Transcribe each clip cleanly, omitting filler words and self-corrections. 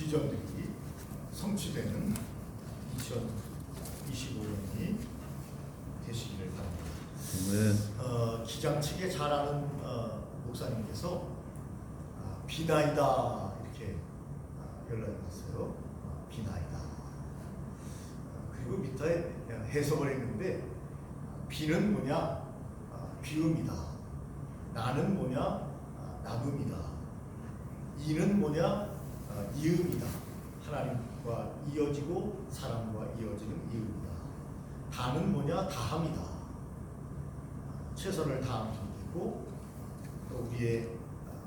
비전들이 성취되는 2025년이 되시기를 바랍니다. 기장치게 잘 아는 목사님께서 비나이다 이렇게 연락이 왔어요. 비나이다. 그리고 밑에 해석을 했는데 비는 뭐냐? 비음이다. 나는 뭐냐? 나눔이다. 이는 뭐냐? 이음이다. 하나님과 이어지고 사람과 이어지는 이음이다. 다는 뭐냐? 다함이다. 최선을 다하는 존재고 또 우리의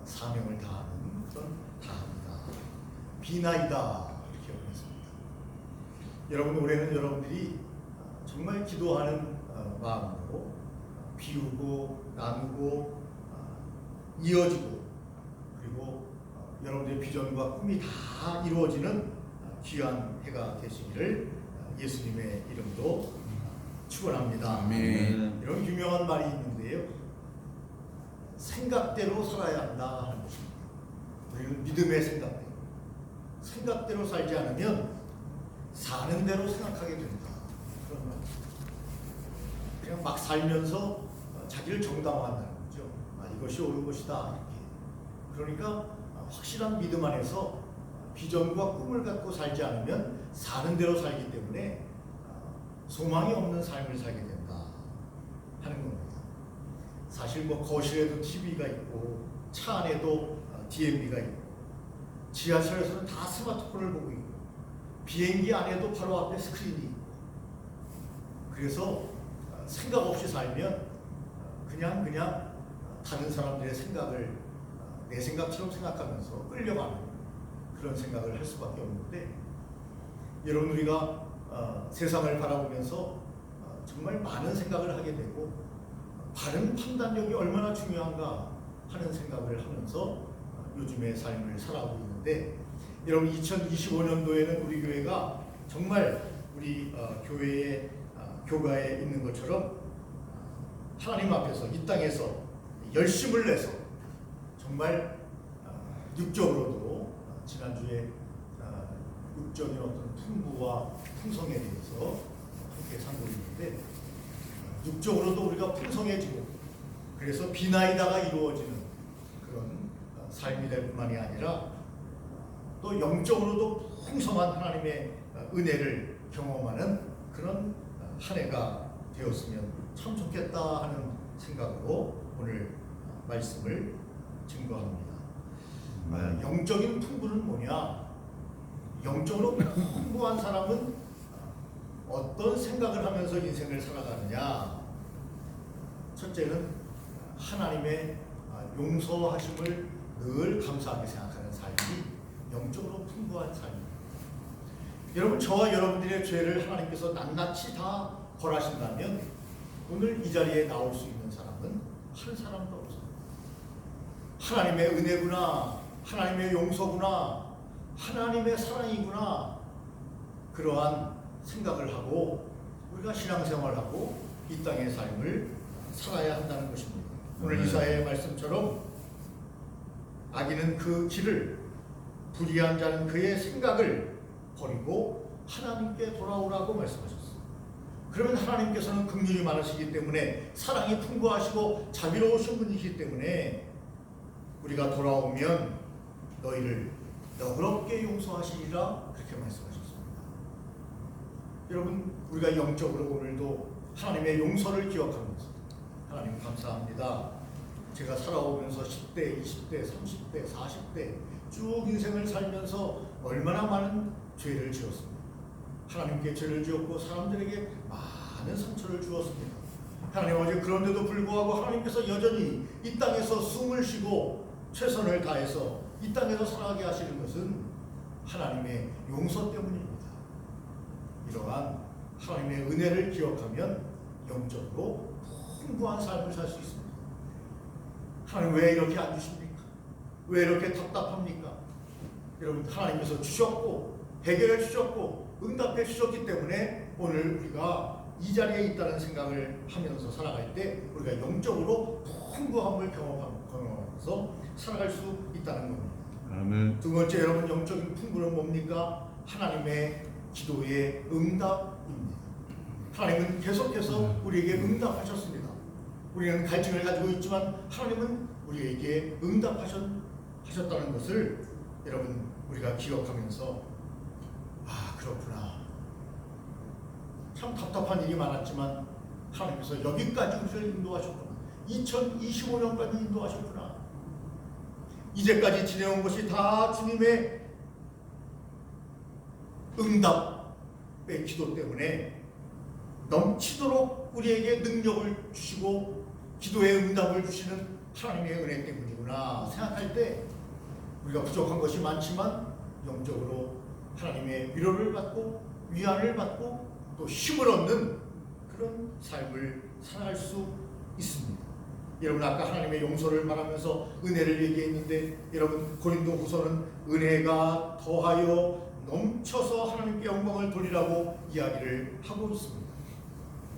사명을 다하는 그런 다함이다. 비나이다 이렇게 보냈습니다. 여러분 올해는 여러분들이 정말 기도하는 마음으로 비우고 나누고 이어지고 그리고 여러분들의 비전과 꿈이 다 이루어지는 귀한 해가 되시기를 예수님의 이름으로 축원합니다. 아멘. 이런 유명한 말이 있는데요. 생각대로 살아야 한다 하는 것입니다. 우리는 믿음의 생각대로. 생각대로 살지 않으면 사는 대로 생각하게 된다. 그런 말. 그냥 막 살면서 자기를 정당화한다는 거죠. 이것이 옳은 것이다. 이렇게. 그러니까 확실한 믿음 안에서 비전과 꿈을 갖고 살지 않으면 사는 대로 살기 때문에 소망이 없는 삶을 살게 된다 하는 겁니다. 사실 뭐 거실에도 TV가 있고 차 안에도 DMB가 있고 지하철에서는 다 스마트폰을 보고 있고 비행기 안에도 바로 앞에 스크린이 있고 그래서 생각 없이 살면 그냥 다른 사람들의 생각을 내 생각처럼 생각하면서 끌려가는 그런 생각을 할 수밖에 없는데 여러분 우리가 세상을 바라보면서 정말 많은 생각을 하게 되고 바른 판단력이 얼마나 중요한가 하는 생각을 하면서 요즘의 삶을 살아가고 있는데 여러분 2025년도에는 우리 교회가 정말 우리 교회의 교가에 있는 것처럼 하나님 앞에서 이 땅에서 열심을 내서 정말 육적으로도 지난주에 육적인 어떤 풍부와 풍성에 대해서 함께 상고했는데 육적으로도 우리가 풍성해지고 그래서 비나이다가 이루어지는 그런 삶이 될 뿐만이 아니라 또 영적으로도 풍성한 하나님의 은혜를 경험하는 그런 한 해가 되었으면 참 좋겠다 하는 생각으로 오늘 말씀을 증거합니다. 영적인 풍부는 뭐냐? 영적으로 풍부한 사람은 어떤 생각을 하면서 인생을 살아가느냐? 첫째는 하나님의 용서하심을 늘 감사하게 생각하는 삶이 영적으로 풍부한 삶입니다. 여러분 저와 여러분들의 죄를 하나님께서 낱낱이 다 벌하신다면 오늘 이 자리에 나올 수 있는 사람은 한 사람도 없습니다. 하나님의 은혜구나, 하나님의 용서구나, 하나님의 사랑이구나 그러한 생각을 하고 우리가 신앙생활하고 이 땅의 삶을 살아야 한다는 것입니다. 오늘 이사야의 말씀처럼 악인은 그 길을 불의한 자는 그의 생각을 버리고 하나님께 돌아오라고 말씀하셨습니다. 그러면 하나님께서는 긍휼이 많으시기 때문에 사랑이 풍부하시고 자비로우신 분이시기 때문에 우리가 돌아오면 너희를 너그럽게 용서하시리라 그렇게 말씀하셨습니다. 여러분 우리가 영적으로 오늘도 하나님의 용서를 기억하면서 하나님 감사합니다. 제가 살아오면서 10대, 20대, 30대, 40대 쭉 인생을 살면서 얼마나 많은 죄를 지었습니다. 하나님께 죄를 지었고 사람들에게 많은 상처를 주었습니다. 하나님 아버지 그런데도 불구하고 하나님께서 여전히 이 땅에서 숨을 쉬고 최선을 다해서 이 땅에서 살아가게 하시는 것은 하나님의 용서 때문입니다. 이러한 하나님의 은혜를 기억하면 영적으로 풍부한 삶을 살 수 있습니다. 하나님 왜 이렇게 안 주십니까? 왜 이렇게 답답합니까? 여러분 하나님께서 주셨고 해결해 주셨고 응답해 주셨기 때문에 오늘 우리가 이 자리에 있다는 생각을 하면서 살아갈 때 우리가 영적으로 풍부함을 경험하면서 살아갈 수 있다는 겁니다. 아멘. 두 번째, 여러분 영적인 풍부는 뭡니까? 하나님의 기도의 응답입니다. 하나님은 계속해서 우리에게 응답하셨습니다. 우리는 갈증을 가지고 있지만 하나님은 우리에게 응답하셨다는 것을 여러분 우리가 기억하면서 그렇구나. 참 답답한 일이 많았지만 하나님께서 여기까지 우리를 인도하셨구나. 2025년까지 인도하셨구나. 이제까지 지내온 것이 다 주님의 응답의 기도 때문에 넘치도록 우리에게 능력을 주시고 기도의 응답을 주시는 하나님의 은혜 때문이구나 생각할 때 우리가 부족한 것이 많지만 영적으로 하나님의 위로를 받고 위안을 받고 또 힘을 얻는 그런 삶을 살아갈 수 있습니다. 여러분 아까 하나님의 용서를 말하면서 은혜를 얘기했는데 여러분 고린도후서는 은혜가 더하여 넘쳐서 하나님께 영광을 돌리라고 이야기를 하고 있습니다.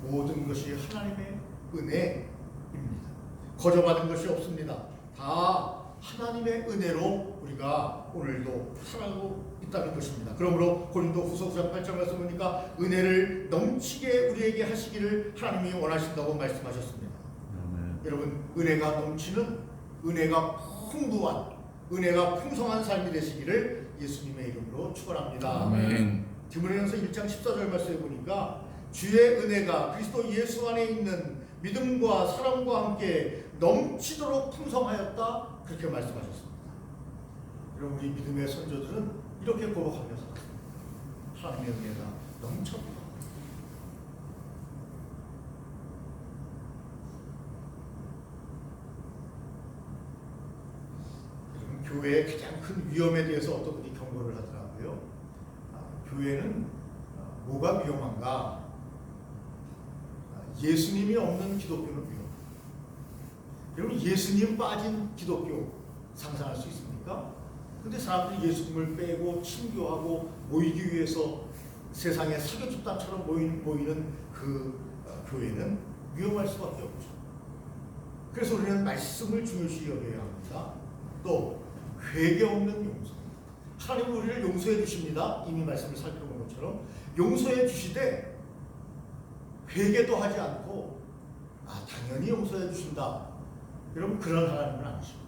모든 것이 하나님의 은혜입니다. 거저받은 것이 없습니다. 다 하나님의 은혜로 우리가 오늘도 살아가고 있다는 것입니다. 그러므로 고린도후서 9장 8절 말씀 보니까 은혜를 넘치게 우리에게 하시기를 하나님이 원하신다고 말씀하셨습니다. 여러분 은혜가 넘치는 은혜가 풍부한 은혜가 풍성한 삶이 되시기를 예수님의 이름으로 축원합니다. 아멘. 디모데전서 1장 14절 말씀에 보니까 주의 은혜가 그리스도 예수 안에 있는 믿음과 사랑과 함께 넘치도록 풍성하였다 그렇게 말씀하셨습니다. 여러분 우리 믿음의 선조들은 이렇게 고백하면서 하나님의 은혜가 넘쳤다. 교회의 가장 큰 위험에 대해서 어떤 분이 경고를 하더라고요. 교회는 뭐가 위험한가? 예수님이 없는 기독교는 위험해요. 여러분 예수님 빠진 기독교 상상할 수 있습니까? 근데 사람들이 예수님을 빼고 친교하고 모이기 위해서 세상의 사교 집단처럼 모이는 그 교회는 위험할 수밖에 없죠. 그래서 우리는 말씀을 중요시 여겨야 합니다. 또 회개 없는 용서. 하나님은 우리를 용서해 주십니다. 이미 말씀을 살펴본 것처럼 용서해 주시되 회개도 하지 않고 당연히 용서해 주신다. 여러분 그런 하나님은 아니십니다.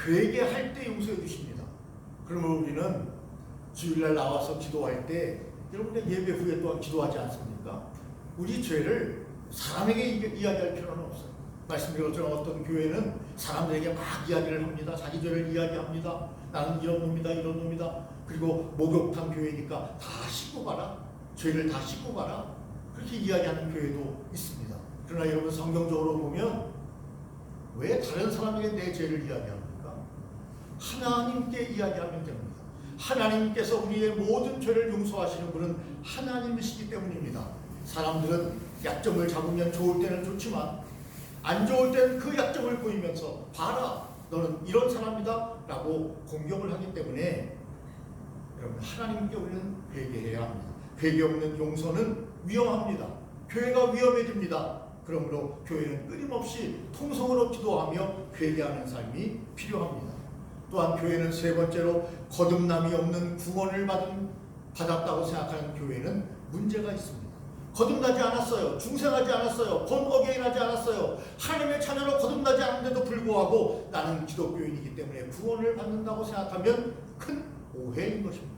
회개할 때 용서해 주십니다. 그러면 우리는 주일날 나와서 기도할 때 여러분의 예배 후에 또한 기도하지 않습니까? 우리 죄를 사람에게 이야기할 필요는 없어요. 말씀드린 것처럼 어떤 교회는 사람들에게 막 이야기를 합니다. 자기 죄를 이야기합니다. 나는 이런 놈이다 이런 놈이다. 그리고 목욕탕 교회니까 다 씻고 가라. 죄를 다 씻고 가라. 그렇게 이야기하는 교회도 있습니다. 그러나 여러분 성경적으로 보면 왜 다른 사람에게 내 죄를 이야기합니까? 하나님께 이야기하면 됩니다. 하나님께서 우리의 모든 죄를 용서하시는 분은 하나님이시기 때문입니다. 사람들은 약점을 잡으면 좋을 때는 좋지만 안 좋을 때는 그 약점을 보이면서 봐라 너는 이런 사람이다 라고 공격을 하기 때문에 여러분 하나님께 우리는 회개해야 합니다. 회개 없는 용서는 위험합니다. 교회가 위험해집니다. 그러므로 교회는 끊임없이 통성으로 기도하며 회개하는 삶이 필요합니다. 또한 교회는 세 번째로 거듭남이 없는 구원을 받았다고 생각하는 교회는 문제가 있습니다. 거듭나지 않았어요. 중생하지 않았어요. 본어게인하지 않았어요. 하나님의 자녀로 거듭나지 않는데도 불구하고 나는 기독교인이기 때문에 구원을 받는다고 생각하면 큰 오해인 것입니다.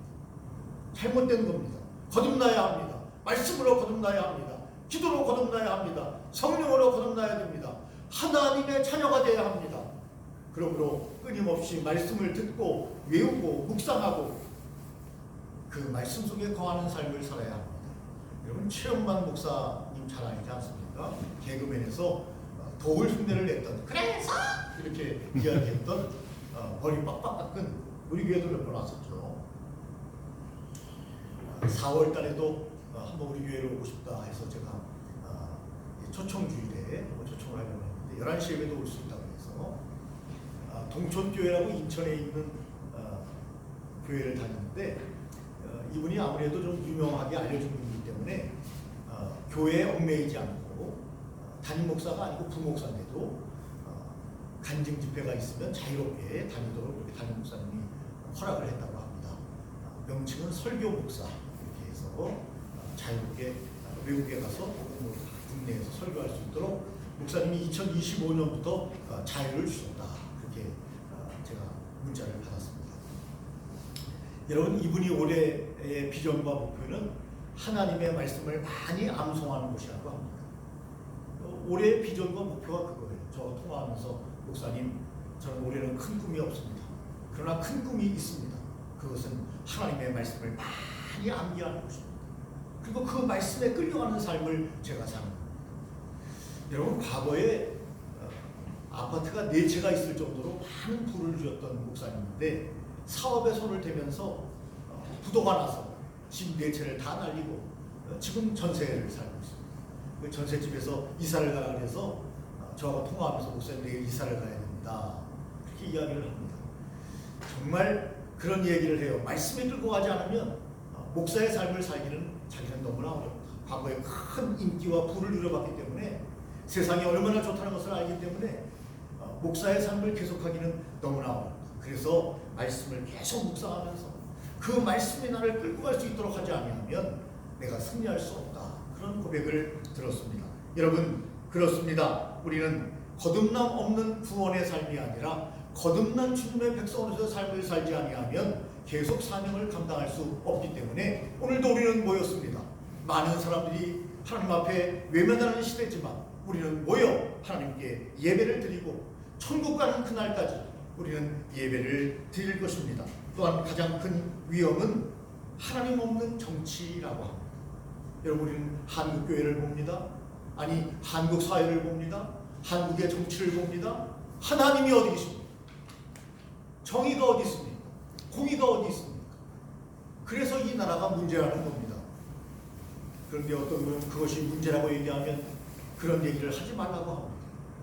잘못된 겁니다. 거듭나야 합니다. 말씀으로 거듭나야 합니다. 기도로 거듭나야 합니다. 성령으로 거듭나야 됩니다. 하나님의 자녀가 되어야 합니다. 그러므로 끊임없이 말씀을 듣고 외우고 묵상하고 그 말씀 속에 거하는 삶을 살아야 합니다. 여러분 최영만 목사님 잘 알지 않습니까? 개그맨에서 도울 흉내를 냈던 그래서 이렇게 이야기했던 머리 빡빡 깎은 우리 교회도 몇 번 왔었죠. 4월 달에도 한번 우리 교회로 오고 싶다 해서 제가 초청주일에 초청을 하려고 했는데 11시 예배도 올 수 있다고 해서 동촌교회라고 인천에 있는 교회를 다녔는데 이분이 아무래도 좀 유명하게 알려진 분이기 때문에 교회에 얽매이지 않고 담임 목사가 아니고 부목사인데도 간증 집회가 있으면 자유롭게 다니도록 이렇게 담임 목사님이 허락을 했다고 합니다. 명칭은 설교 목사 이렇게 해서 자유롭게 외국에 가서 국내에서 설교할 수 있도록 목사님이 2025년부터 자유를 주셨다. 그렇게 제가 문자를 받았습니다. 여러분, 이분이 올해의 비전과 목표는 하나님의 말씀을 많이 암송하는 것이라고 합니다. 올해의 비전과 목표가 그거예요. 저 통화하면서 목사님, 저는 올해는 큰 꿈이 없습니다. 그러나 큰 꿈이 있습니다. 그것은 하나님의 말씀을 많이 암기하는 것입니다. 그리고 그 말씀에 끌려가는 삶을 제가 사는 겁니다. 여러분, 과거에 아파트가 4채가 있을 정도로 많은 부를 주었던 목사님인데 사업에 손을 대면서 부도가 나서 집 4채를 다 날리고 지금 전세를 살고 있습니다. 그 전세집에서 이사를 가라 그래서 저하고 통화하면서 목사님, 내일 이사를 가야 됩니다. 그렇게 이야기를 합니다. 정말 그런 얘기를 해요. 말씀에 끌고 가지 않으면 목사의 삶을 살기는 자기는 너무나 어렵다. 과거에 큰 인기와 부를 누려봤기 때문에 세상이 얼마나 좋다는 것을 알기 때문에 목사의 삶을 계속하기는 너무나 어렵다. 그래서 말씀을 계속 묵상하면서 그 말씀이 나를 끌고 갈 수 있도록 하지 않으면 내가 승리할 수 없다. 그런 고백을 들었습니다. 여러분, 그렇습니다. 우리는 거듭남 없는 구원의 삶이 아니라 거듭난 주님의 백성으로서 삶을 살지 아니하면 계속 사명을 감당할 수 없기 때문에 오늘도 우리는 모였습니다. 많은 사람들이 하나님 앞에 외면하는 시대지만 우리는 모여 하나님께 예배를 드리고 천국 가는 그날까지 우리는 예배를 드릴 것입니다. 또한 가장 큰 위험은 하나님 없는 정치라고 합니다. 여러분, 우리는 한국 교회를 봅니다. 아니, 한국 사회를 봅니다. 한국의 정치를 봅니다. 하나님이 어디 계십니까? 정의가 어디 있습니까? 공의가 어디 있습니까? 그래서 이 나라가 문제라는 겁니다. 그런데 어떤 분은 그것이 문제라고 얘기하면 그런 얘기를 하지 말라고 합니다.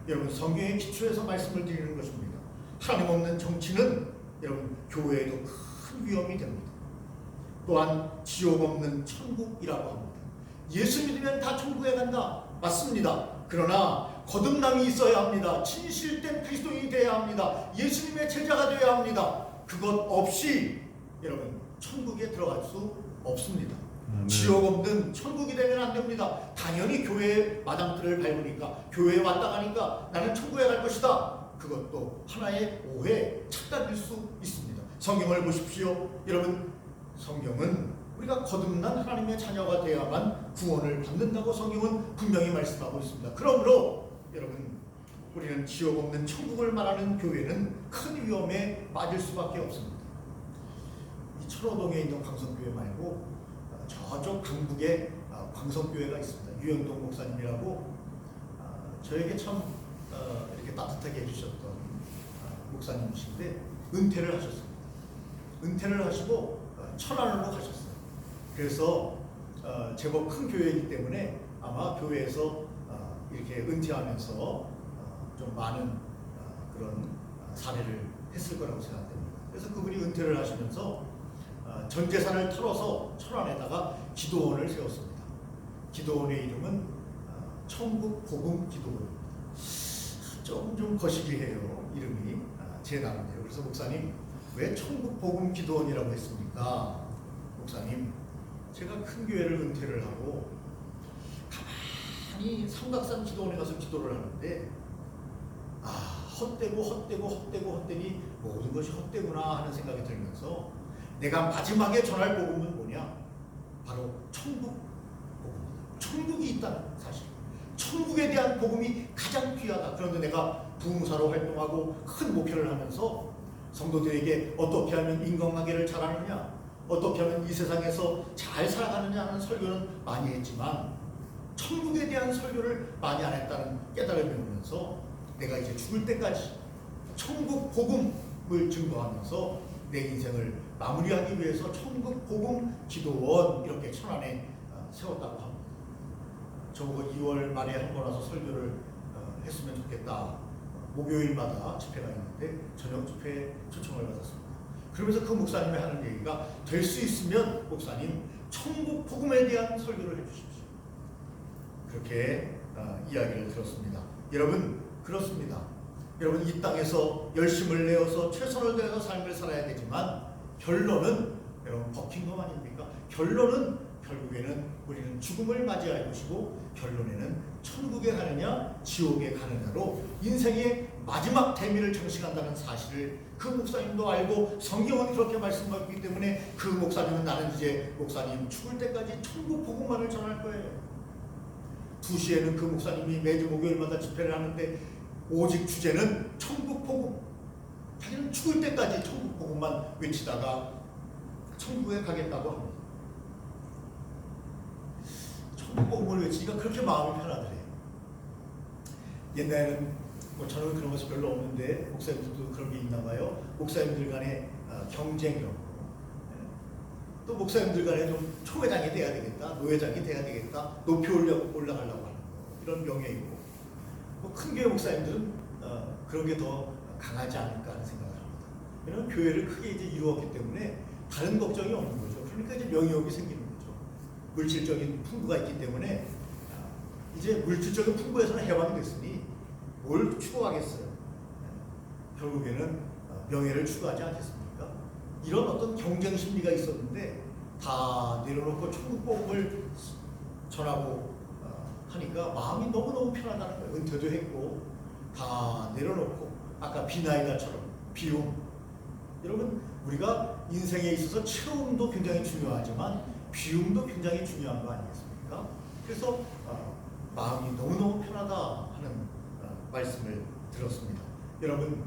여러분, 성경의 기초에서 말씀을 드리는 것입니다. 하나님 없는 정치는 여러분, 교회에도 큰 위험이 됩니다. 또한 지옥 없는 천국이라고 합니다. 예수 믿으면 다 천국에 간다. 맞습니다. 그러나 거듭남이 있어야 합니다. 진실된 그리스도인이 되어야 합니다. 예수님의 제자가 되어야 합니다. 그것 없이 여러분, 천국에 들어갈 수 없습니다. 지옥 없는 천국이 되면 안 됩니다. 당연히 교회의 마당들을 밟으니까, 교회에 왔다 가니까 나는 천국에 갈 것이다. 그것도 하나의 오해, 착각일 수 있습니다. 성경을 보십시오. 여러분, 성경은 우리가 거듭난 하나님의 자녀가 되어야만 구원을 받는다고 성경은 분명히 말씀하고 있습니다. 그러므로 여러분, 우리는 지옥 없는 천국을 말하는 교회는 큰 위험에 빠질 수밖에 없습니다. 이 천호동에 있는 광성교회 말고 저쪽 강북에 광성교회가 있습니다. 유영동 목사님이라고 저에게 참 이렇게 따뜻하게 해주셨던 목사님이신데 은퇴를 하셨습니다. 은퇴를 하시고 천안으로 가셨어요. 그래서 제법 큰 교회이기 때문에 아마 교회에서 이렇게 은퇴하면서 좀 많은 그런 사례를 했을 거라고 생각됩니다. 그래서 그분이 은퇴를 하시면서 전 재산을 털어서 천안에다가 기도원을 세웠습니다. 기도원의 이름은 천국 복음 기도원입니다. 좀 거시기해요, 이름이. 제 나름대로. 그래서 목사님, 왜 천국 복음 기도원이라고 했습니까? 목사님, 제가 큰 교회를 은퇴를 하고 가만히 삼각산 기도원에 가서 기도를 하는데 헛되니 모든 것이 헛되구나 하는 생각이 들면서 내가 마지막에 전할 복음은 뭐냐? 바로 천국 복음입니다. 천국이 있다는 사실. 천국에 대한 복음이 가장 귀하다. 그런데 내가 부흥사로 활동하고 큰 목표를 하면서 성도들에게 어떻게 하면 인간관계를 잘하느냐, 어떻게 하면 이 세상에서 잘 살아가느냐 하는 설교는 많이 했지만 천국에 대한 설교를 많이 안 했다는 깨달음이 오면서 내가 이제 죽을 때까지 천국 복음을 증거하면서 내 인생을 마무리하기 위해서 천국 복음 기도원 이렇게 천안에 세웠다고 합니다. 저보고 2월 말에 한 번 와서 설교를 했으면 좋겠다. 목요일마다 집회가 있는데 저녁 집회에 초청을 받았습니다. 그러면서 그 목사님이 하는 얘기가 될 수 있으면 목사님 천국 복음에 대한 설교를 해주십시오. 그렇게 이야기를 들었습니다. 여러분, 그렇습니다. 여러분 이 땅에서 열심을 내어서 최선을 다해서 삶을 살아야 되지만 결론은 여러분 버킹엄 아닙니까? 결론은 결국에는 우리는 죽음을 맞이할 것이고 결론에는 천국에 가느냐 지옥에 가느냐로 인생의 마지막 대미를 장식한다는 사실을 그 목사님도 알고 성경은 그렇게 말씀하고 있기 때문에 그 목사님은 나는 이제 목사님 죽을 때까지 천국 복음만을 전할 거예요. 2시에는 그 목사님이 매주 목요일마다 집회를 하는데 오직 주제는 천국 복음. 자기는 죽을 때까지 천국 복음만 외치다가 천국에 가겠다고 합니다. 천국 복음을 외치니까 그렇게 마음이 편하더래요. 옛날에는 저는 그런 것이 별로 없는데 목사님들도 그런 게 있나 봐요. 목사님들 간의 경쟁 이런 거. 또 목사님들 간에 좀 초회장이 돼야 되겠다, 노회장이 돼야 되겠다, 높이 올라가려고 하는 거. 이런 명예이고 큰 교회 목사님들은 그런 게 더 강하지 않을까 하는 생각을 합니다. 이런 교회를 크게 이제 이루었기 때문에 다른 걱정이 없는 거죠. 그러니까 이제 명예욕이 생기는 거죠. 물질적인 풍부가 있기 때문에 이제 물질적인 풍부에서는 해방이 됐으니 뭘 추구하겠어요. 결국에는 명예를 추구하지 않겠습니까? 이런 어떤 경쟁 심리가 있었는데 다 내려놓고 천국 복음을 전하고 하니까 마음이 너무너무 편하다는 거예요. 은퇴도 했고 다 내려놓고 아까 비나이다처럼 비움. 여러분 우리가 인생에 있어서 체험도 굉장히 중요하지만 비움도 굉장히 중요한 거 아니겠습니까? 그래서 마음이 너무너무 편하다 하는 말씀을 들었습니다. 여러분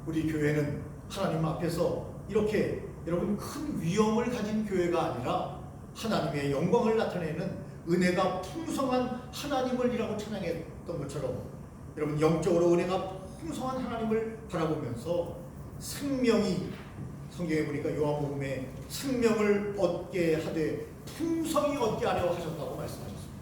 우리 교회는 하나님 앞에서 이렇게 여러분 큰 위엄을 가진 교회가 아니라 하나님의 영광을 나타내는 은혜가 풍성한 하나님을이라고 찬양했던 것처럼 여러분 영적으로 은혜가 풍성한 하나님을 바라보면서 생명이 성경에 보니까 요한복음에 생명을 얻게 하되 풍성히 얻게 하려 하셨다고 말씀하셨습니다.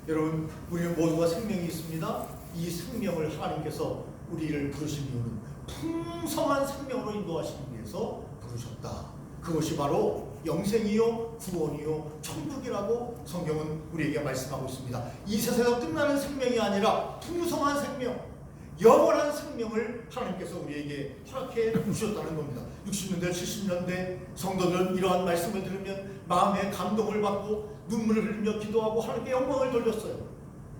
여러분 우리는 모두가 생명이 있습니다. 이 생명을 하나님께서 우리를 부르신 이유는 풍성한 생명으로 인도하시기 위해서 부르셨다. 그것이 바로 영생이요 구원이요 천국이라고 성경은 우리에게 말씀하고 있습니다. 이 세상에서 끝나는 생명이 아니라 풍성한 생명, 영원한 생명을 하나님께서 우리에게 허락해 주셨다는 겁니다. 60년대 70년대 성도들은 이러한 말씀을 들으면 마음에 감동을 받고 눈물을 흘리며 기도하고 하나님께 영광을 돌렸어요.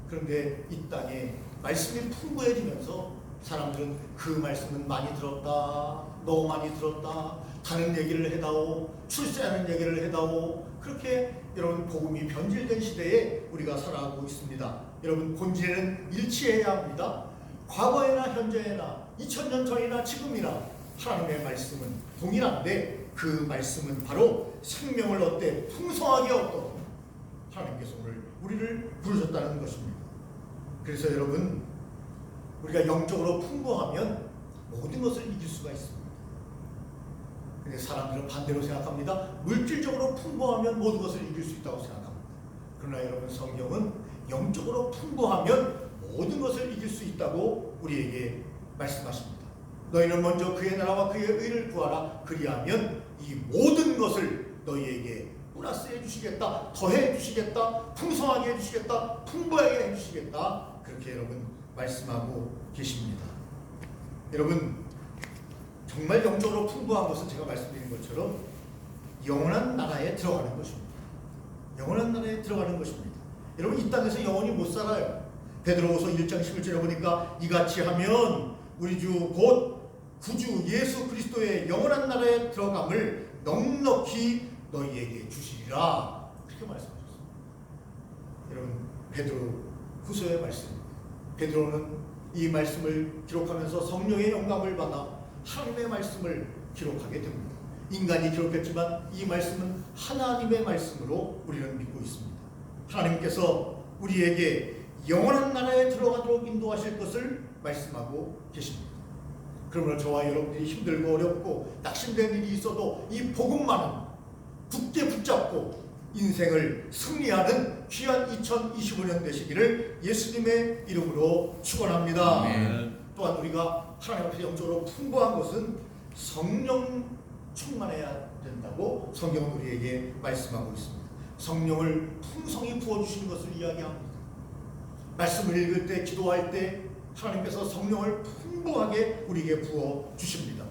그런데 이 땅에 말씀이 풍부해지면서 사람들은 그 말씀은 많이 들었다, 너무 많이 들었다, 다른 얘기를 해다오, 출세하는 얘기를 해다오. 그렇게 여러분 복음이 변질된 시대에 우리가 살아가고 있습니다. 여러분 본질에는 일치해야 합니다. 과거에나 현재에나 2000년 전이나 지금이나 하나님의 말씀은 동일한데 그 말씀은 바로 생명을 얻되 풍성하게 얻도록 하나님께서 오늘 우리를 부르셨다는 것입니다. 그래서 여러분 우리가 영적으로 풍부하면 모든 것을 이길 수가 있습니다. 근데 사람들은 반대로 생각합니다. 물질적으로 풍부하면 모든 것을 이길 수 있다고 생각합니다. 그러나 여러분 성경은 영적으로 풍부하면 모든 것을 이길 수 있다고 우리에게 말씀하십니다. 너희는 먼저 그의 나라와 그의 의를 구하라. 그리하면 이 모든 것을 너희에게 플러스해 주시겠다, 더해 주시겠다, 풍성하게 해 주시겠다, 풍부하게 해 주시겠다. 그렇게 여러분 말씀하고 계십니다. 여러분 정말 영적으로 풍부한 것은 제가 말씀드린 것처럼 영원한 나라에 들어가는 것입니다. 영원한 나라에 들어가는 것입니다. 여러분 이 땅에서 영원히 못 살아요. 베드로후서 1장 11절에 보니까 이같이 하면 우리 주 곧 구주 예수 그리스도의 영원한 나라에 들어감을 넉넉히 너희에게 주시리라. 그렇게 말씀하셨습니다. 여러분 베드로후서의 말씀입니다. 베드로는 이 말씀을 기록하면서 성령의 영감을 받아 하나님의 말씀을 기록하게 됩니다. 인간이 기록했지만 이 말씀은 하나님의 말씀으로 우리는 믿고 있습니다. 하나님께서 우리에게 영원한 나라에 들어가도록 인도하실 것을 말씀하고 계십니다. 그러므로 저와 여러분들이 힘들고 어렵고 낙심된 일이 있어도 이 복음만은 굳게 붙잡고 인생을 승리하는 귀한 2025년 되시기를 예수님의 이름으로 축원합니다. 또한 우리가 하나님 앞에 영적으로 풍부한 것은 성령 충만해야 된다고 성경은 우리에게 말씀하고 있습니다. 성령을 풍성히 부어주시는 것을 이야기합니다. 말씀을 읽을 때, 기도할 때, 하나님께서 성령을 풍부하게 우리에게 부어 주십니다.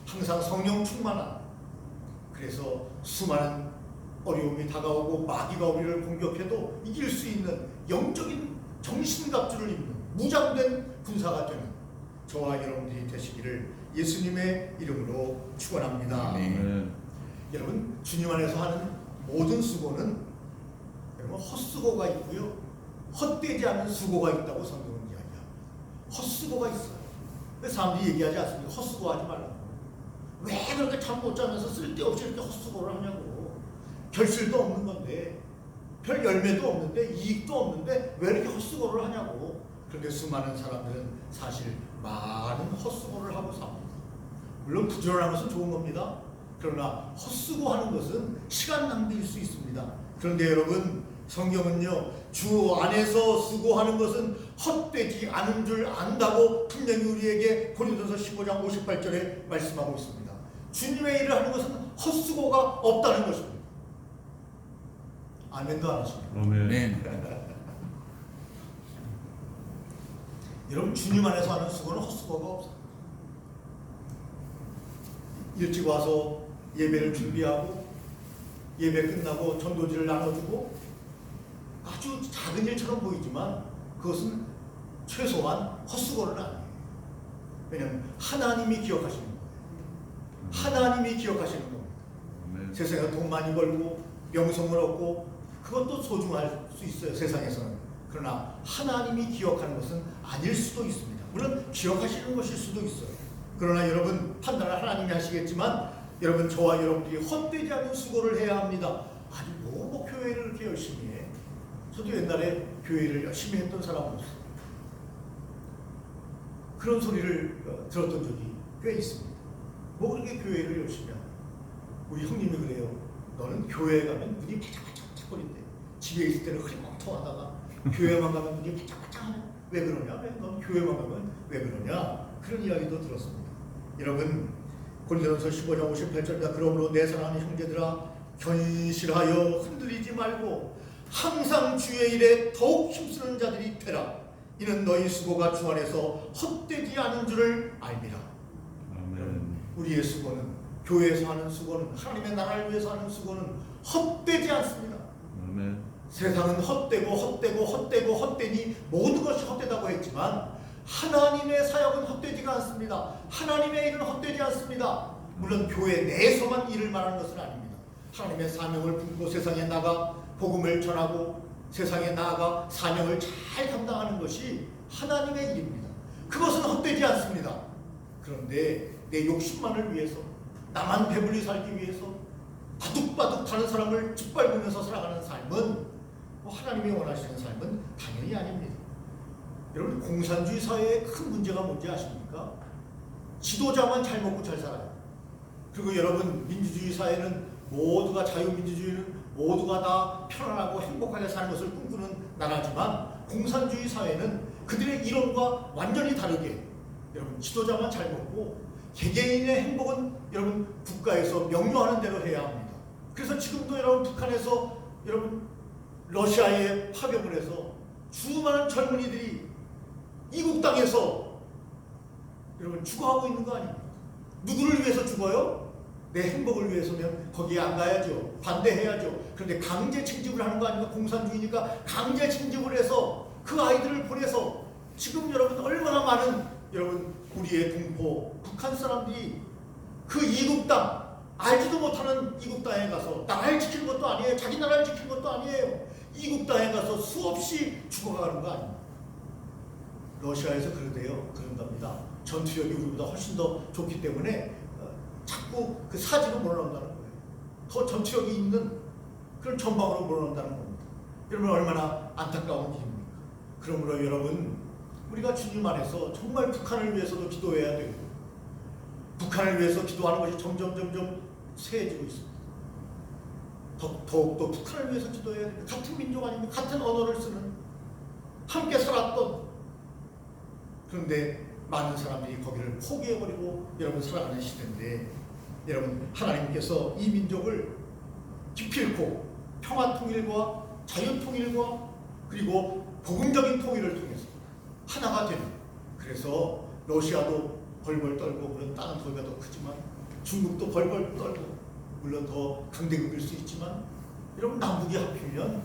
항상 성령 충만한, 그래서 수많은 어려움이 다가오고 마귀가 우리를 공격해도 이길 수 있는 영적인 정신갑주를 입는 무장된 군사가 되는 저와 여러분들이 되시기를 예수님의 이름으로 축원합니다. 여러분, 주님 안에서 하는 모든 수고는 여러분 헛수고가 있고요, 헛되지 않은 수고가 있다고 성경은 이야기합니다. 헛수고가 있어요. 사람들이 얘기하지 않습니까? 헛수고하지 말라고. 왜 그렇게 잠 못 자면서 쓸데없이 이렇게 헛수고를 하냐고. 결실도 없는 건데, 별 열매도 없는데, 이익도 없는데 왜 이렇게 헛수고를 하냐고. 그런데 수많은 사람들은 사실 많은 헛수고를 하고 삽니다. 물론 부지런한 것은 좋은 겁니다. 그러나 헛수고하는 것은 시간 낭비일 수 있습니다. 그런데 여러분, 성경은요, 주 안에서 수고하는 것은 헛되지 않은 줄 안다고 분명히 우리에게 고린도서 15장 58절에 말씀하고 있습니다. 주님의 일을 하는 것은 헛수고가 없다는 것입니다. 아멘도 안 하십니까? 아멘. 여러분, 주님 안에서 하는 수고는 헛수고가 없어요. 일찍 와서 예배를 준비하고 예배 끝나고 전도지를 나눠주고 아주 작은 일처럼 보이지만 그것은 최소한 헛수고는 아니에요. 왜냐하면 하나님이 기억하시는 거예요. 하나님이 기억하시는 겁니다. 세상에 돈 많이 벌고 명성을 얻고 그것도 소중할 수 있어요, 세상에서는. 그러나 하나님이 기억하는 것은 아닐 수도 있습니다. 물론 기억하시는 것일 수도 있어요. 그러나 여러분, 판단을 하나님이 하시겠지만 여러분, 저와 여러분들이 헛되지 않은 수고를 해야 합니다. 아니 뭐 교회를 이렇게 열심히 해. 저도 옛날에 교회를 열심히 했던 사람으로서 그런 소리를 들었던 적이 꽤 있습니다. 뭐 그렇게 교회를 열심히 하냐. 우리 형님이 그래요. 너는 교회에 가면 눈이 바짝바짝거린대. 집에 있을 때는 흐리멍텅하다가 교회만 가면 눈이 바짝바짝하네. 왜 그러냐? 넌 교회만 가면 왜 그러냐? 그런 이야기도 들었습니다. 여러분, 고린도전서 15장 58절입니다. 그러므로 내 사랑하는 형제들아, 견실하여 흔들리지 말고 항상 주의 일에 더욱 힘쓰는 자들이 되라. 이는 너희 수고가 주 안에서 헛되지 않은 줄을 알미라. 아멘. 우리의 수고는, 교회에서 하는 수고는, 하나님의 나라를 위해서 하는 수고는 헛되지 않습니다. 아멘. 세상은 헛되니 모든 것이 헛되다고 했지만 하나님의 사역은 헛되지가 않습니다. 하나님의 일은 헛되지 않습니다. 물론 교회 내에서만 일을 말하는 것은 아닙니다. 하나님의 사명을 품고 세상에 나가 복음을 전하고 세상에 나아가 사명을 잘 감당하는 것이 하나님의 일입니다. 그것은 헛되지 않습니다. 그런데 내 욕심만을 위해서, 나만 배불리 살기 위해서 바둑바둑 다른 사람을 짓밟으면서 살아가는 삶은, 하나님이 원하시는 삶은 당연히 아닙니다. 여러분, 공산주의 사회의 큰 문제가 뭔지 아십니까? 지도자만 잘 먹고 잘 살아요. 그리고 여러분, 민주주의 사회는 모두가, 자유민주주의는 모두가 다 편안하고 행복하게 사는 것을 꿈꾸는 나라지만 공산주의 사회는 그들의 이론과 완전히 다르게 여러분, 지도자만 잘 먹고 개개인의 행복은 여러분 국가에서 명령하는 대로 해야 합니다. 그래서 지금도 여러분 북한에서 여러분 러시아에 파병을 해서 수많은 젊은이들이 이국 땅에서 여러분 죽어가고 있는 거 아닙니까? 누구를 위해서 죽어요? 내 행복을 위해서면 거기에 안 가야죠. 반대해야죠. 그런데 강제 징집을 하는 거 아닙니까? 공산주의니까 강제 징집을 해서 그 아이들을 보내서 지금 여러분 얼마나 많은 여러분 우리의 동포 북한 사람들이 그 이국 땅, 알지도 못하는 이국 땅에 가서 나라를 지키는 것도 아니에요. 자기 나라를 지키는 것도 아니에요. 이국 땅에 가서 수없이 죽어가는 거 아닙니까? 러시아에서 그런답니다. 전투력이 우리보다 훨씬 더 좋기 때문에 자꾸 그 사지로 몰아넣는다는 거예요. 더 전투력이 있는 그런 전방으로 몰아넣는다는 겁니다. 여러분, 얼마나 안타까운 일입니까? 그러므로 여러분, 우리가 주님 안에서 정말 북한을 위해서도 기도해야 되고, 북한을 위해서 기도하는 것이 점점 세해지고 있습니다. 더욱더 북한을 위해서 기도해야 됩니다. 같은 민족 아닙니까? 같은 언어를 쓰는, 함께 살았던. 그런데 많은 사람들이 거기를 포기해버리고 여러분 살아가는 시대인데, 여러분, 하나님께서 이 민족을 기필코 평화통일과 자유통일과 그리고 복음적인 통일을 통해서 하나가 되는, 그래서 러시아도 벌벌 떨고, 물론 다른 소리가 더 크지만 중국도 벌벌 떨고, 물론 더 강대국일 수 있지만, 여러분 남북이 합치면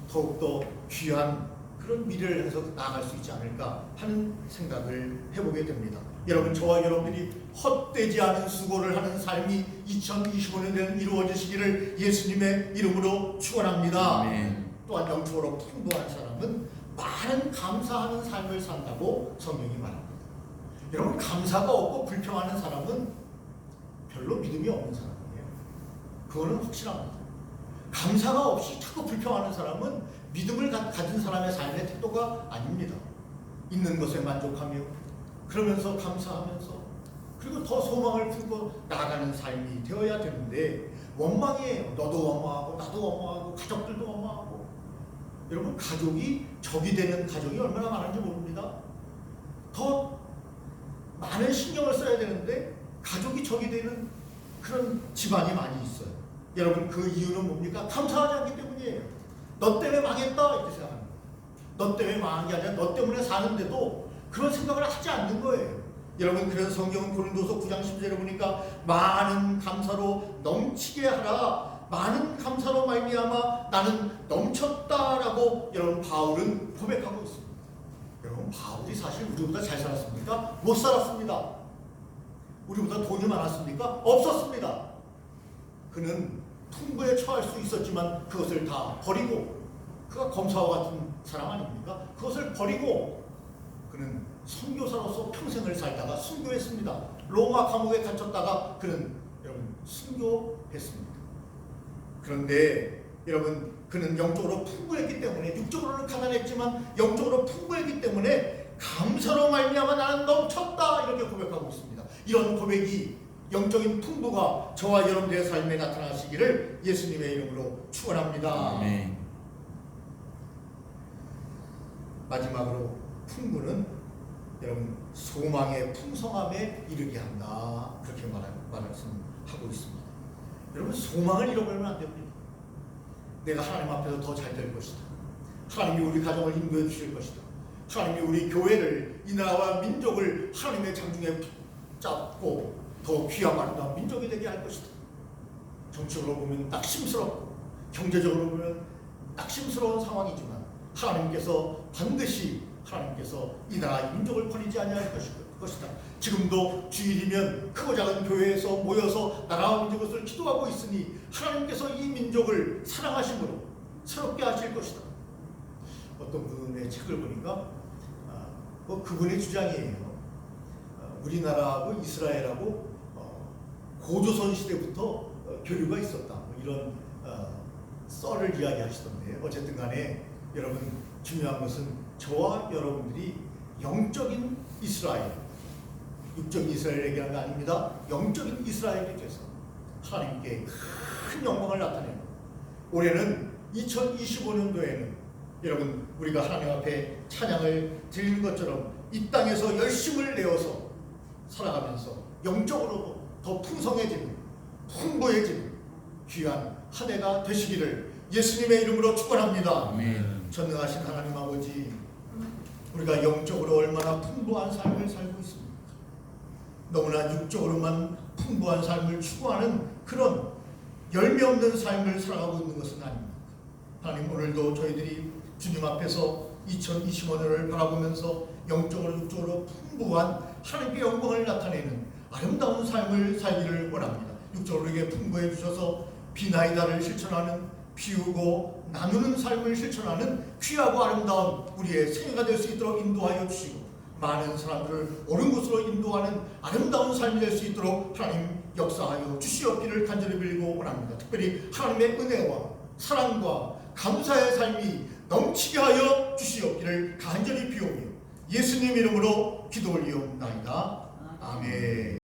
더욱더 귀한 그런 미래를 해서 나아갈 수 있지 않을까 하는 생각을 해보게 됩니다. 여러분, 저와 여러분들이 헛되지 않은 수고를 하는 삶이 2025년에는 이루어지시기를 예수님의 이름으로 축원합니다. 아멘. 또한 영적으로 풍부한 사람은 많은 감사하는 삶을 산다고 성경이 말합니다. 여러분, 감사가 없고 불평하는 사람은 별로 믿음이 없는 사람이에요. 그거는 확실합니다. 감사가 없이 자꾸 불평하는 사람은 믿음을 가진 사람의 삶의 태도가 아닙니다. 있는 것에 만족하며, 그러면서 감사하면서, 그리고 더 소망을 품고 나아가는 삶이 되어야 되는데 원망이에요. 너도 원망하고 나도 원망하고 가족들도 원망하고. 여러분, 가족이 적이 되는 가족이 얼마나 많은지 모릅니다. 더 많은 신경을 써야 되는데 가족이 적이 되는 그런 집안이 많이 있어요. 여러분, 그 이유는 뭡니까? 감사하지 않기 때문이에요. 너 때문에 망했다 이렇게 생각합니다. 너 때문에 망한 게 아니라 너 때문에 사는데도 그런 생각을 하지 않는 거예요. 여러분, 그래서 성경은 고린도서 9장 10절에 보니까 많은 감사로 넘치게 하라, 많은 감사로 말미암아 나는 넘쳤다라고 여러분 바울은 고백하고 있습니다. 여러분, 바울이 사실 우리보다 잘 살았습니까? 못 살았습니다. 우리보다 돈이 많았습니까? 없었습니다. 그는 풍부에 처할 수 있었지만 그것을 다 버리고, 그가 검사와 같은 사람 아닙니까? 그것을 버리고 그는 선교사로서 평생을 살다가 순교했습니다. 로마 감옥에 갇혔다가 그는 여러분 순교했습니다. 그런데 여러분, 그는 영적으로 풍부했기 때문에, 육적으로는 가난했지만 영적으로 풍부했기 때문에 감사로 말미암아 나는 넘쳤다 이렇게 고백하고 있습니다. 이런 고백이, 영적인 풍부가 저와 여러분들의 삶에 나타나시기를 예수님의 이름으로 축원합니다. 아멘. 마지막으로 풍부는 여러분 소망의 풍성함에 이르게 한다, 그렇게 말씀하고 있습니다. 여러분, 소망을 잃어버리면 안 됩니다. 내가 하나님 앞에서 더 잘 될 것이다. 하나님이 우리 가정을 인도해 주실 것이다. 하나님이 우리 교회를, 이 나라와 민족을 하나님의 장중에 붙잡고 더 귀하고 아름다운 민족이 되게 할 것이다. 정치적으로 보면 낙심스럽고 경제적으로 보면 낙심스러운 상황이지만 하나님께서 반드시 이 나라 민족을 버리지 아니할 것이다. 지금도 주일이면 크고 작은 교회에서 모여서 나라와 민족을 기도하고 있으니 하나님께서 이 민족을 사랑하심으로 새롭게 하실 것이다. 어떤 분의 책을 보니까 그분의 주장이에요. 우리나라하고 이스라엘하고 고조선 시대부터 교류가 있었다, 이런 썰을 이야기하시던데, 어쨌든 간에 여러분, 중요한 것은 저와 여러분들이 영적인 이스라엘, 육적인 이스라엘 얘기하는 게 아닙니다. 영적인 이스라엘이 돼서 하나님께 큰 영광을 나타내는, 올해는 2025년도에는 여러분, 우리가 하나님 앞에 찬양을 드리는 것처럼 이 땅에서 열심을 내어서 살아가면서 영적으로도 더 풍성해지는, 풍부해지는 귀한 한 해가 되시기를 예수님의 이름으로 축원합니다. 아멘. 전능하신 하나님 아버지, 우리가 영적으로 얼마나 풍부한 삶을 살고 있습니까? 너무나 육적으로만 풍부한 삶을 추구하는 그런 열매 없는 삶을 살아가고 있는 것은 아닙니까? 하나님, 오늘도 저희들이 주님 앞에서 2025년을 바라보면서 영적으로 육적으로 풍부한 하나님께 영광을 나타내는 아름다운 삶을 살기를 원합니다. 육적으로 우리에게 풍부해 주셔서 비나이다를 실천하는, 비우고 나누는 삶을 실천하는 귀하고 아름다운 우리의 생애가 될 수 있도록 인도하여 주시고, 많은 사람들을 옳은 곳으로 인도하는 아름다운 삶이 될 수 있도록 하나님 역사하여 주시옵기를 간절히 빌고 원합니다. 특별히 하나님의 은혜와 사랑과 감사의 삶이 넘치게 하여 주시옵기를 간절히 비오며 예수님 이름으로 기도 올리옵나이다. 아멘.